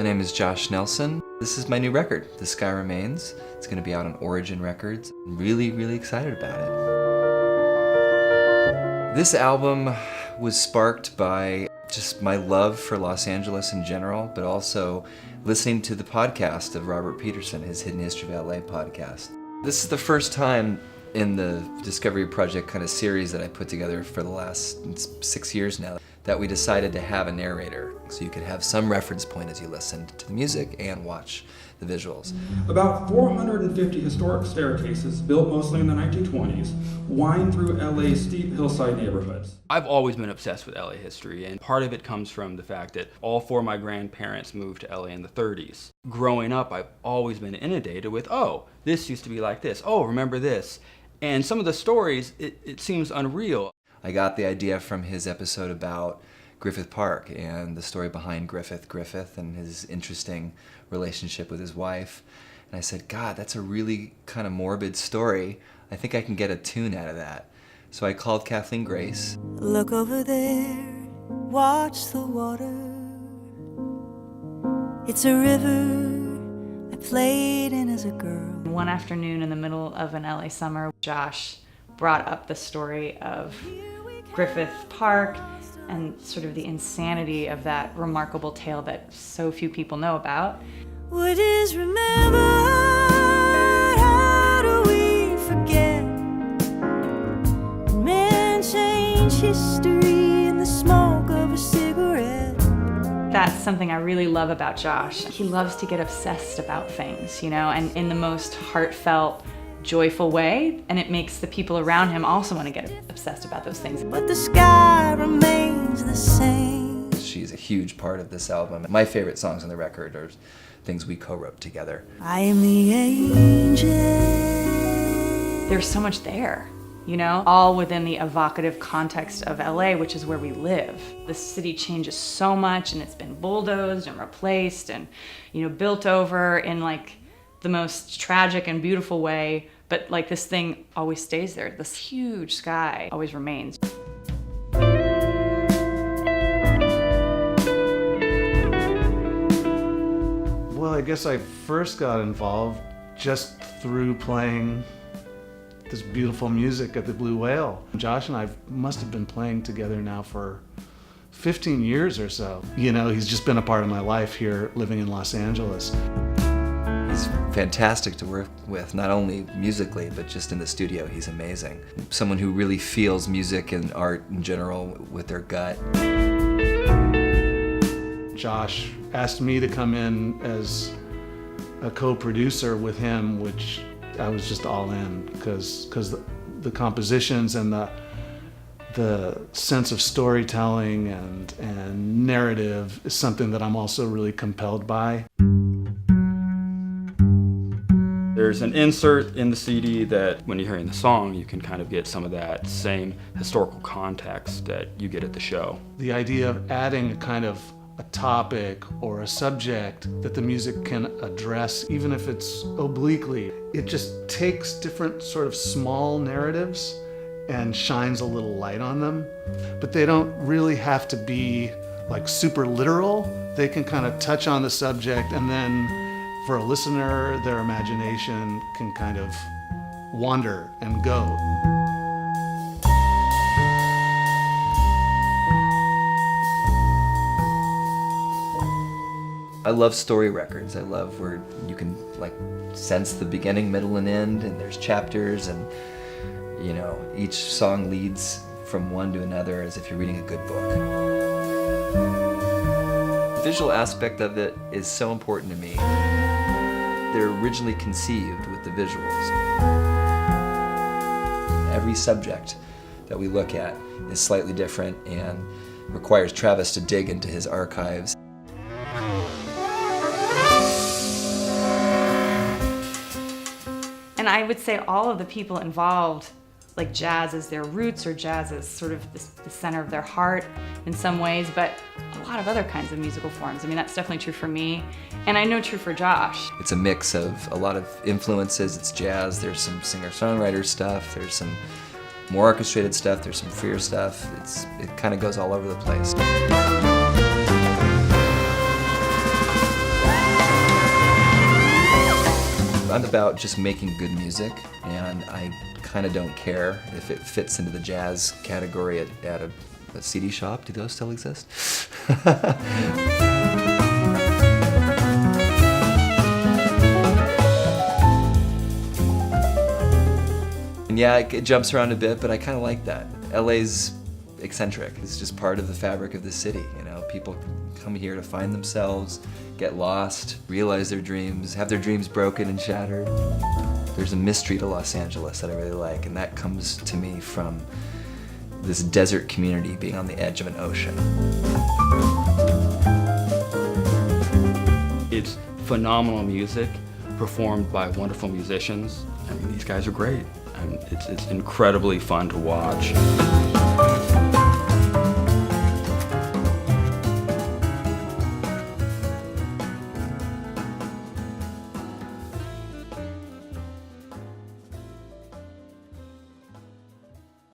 My name is Josh Nelson. This is my new record, The Sky Remains. It's going to be out on Origin Records. I'm really, really excited about it. This album was sparked by just my love for Los Angeles in general, but also listening to the podcast of Robert Petersen, his Hidden History of LA podcast. This is the first time in the Discovery Project kind of series that I put together for the last 6 years now, that we decided to have a narrator, so you could have some reference point as you listen to the music and watch the visuals. About 450 historic staircases, built mostly in the 1920s, wind through LA's steep hillside neighborhoods. I've always been obsessed with LA history, and part of it comes from the fact that all four of my grandparents moved to LA in the 30s. Growing up, I've always been inundated with, oh, this used to be like this, oh, remember this. And some of the stories, it seems unreal. I got the idea from his episode about Griffith Park and the story behind Griffith and his interesting relationship with his wife. And I said, God, that's a really kind of morbid story. I think I can get a tune out of that. So I called Kathleen Grace. Look over there, watch the water. It's a river I played in as a girl. One afternoon in the middle of an LA summer, Josh brought up the story of Griffith Park and sort of the insanity of that remarkable tale that so few people know about. What is remembered? How do we forget? Men change history in the smoke of a cigarette. That's something I really love about Josh. He loves to get obsessed about things, and in the most heartfelt, joyful way, and it makes the people around him also want to get obsessed about those things. But the sky remains the same. She's a huge part of this album. My favorite songs on the record are things we co-wrote together. I am the angel. There's so much there, all within the evocative context of LA, which is where we live. The city changes so much, and it's been bulldozed and replaced and, built over in the most tragic and beautiful way, but this thing always stays there. This huge sky always remains. Well, I guess I first got involved just through playing this beautiful music at the Blue Whale. Josh and I must have been playing together now for 15 years or so. He's just been a part of my life here living in Los Angeles. He's fantastic to work with, not only musically, but just in the studio. He's amazing. Someone who really feels music and art in general with their gut. Josh Asked me to come in as a co-producer with him, which I was just all in, because the compositions and the sense of storytelling and narrative is something that I'm also really compelled by. There's an insert in the CD that when you're hearing the song, you can kind of get some of that same historical context that you get at the show. The idea of adding a kind of a topic or a subject that the music can address, even if it's obliquely, it just takes different sort of small narratives and shines a little light on them. But they don't really have to be super literal. They can kind of touch on the subject, and then for a listener, their imagination can kind of wander and go. I love story records. I love where you can sense the beginning, middle, and end, and there's chapters, and each song leads from one to another as if you're reading a good book. The visual aspect of it is so important to me. They're originally conceived with the visuals. Every subject that we look at is slightly different and requires Chavez to dig into his archives. And I would say all of the people involved, jazz as their roots, or jazz as sort of the center of their heart in some ways, but a lot of other kinds of musical forms. That's definitely true for me, and I know true for Josh. It's a mix of a lot of influences. It's jazz, there's some singer-songwriter stuff, there's some more orchestrated stuff, there's some freer stuff. It kind of goes all over the place. I'm about just making good music, and I kind of don't care if it fits into the jazz category at a CD shop. Do those still exist? And yeah, it jumps around a bit, but I kind of like that. LA's eccentric. It's just part of the fabric of the city, you know? People come here to find themselves, get lost, realize their dreams, have their dreams broken and shattered. There's a mystery to Los Angeles that I really like, and that comes to me from this desert community being on the edge of an ocean. It's phenomenal music performed by wonderful musicians. I mean, these guys are great. It's incredibly fun to watch.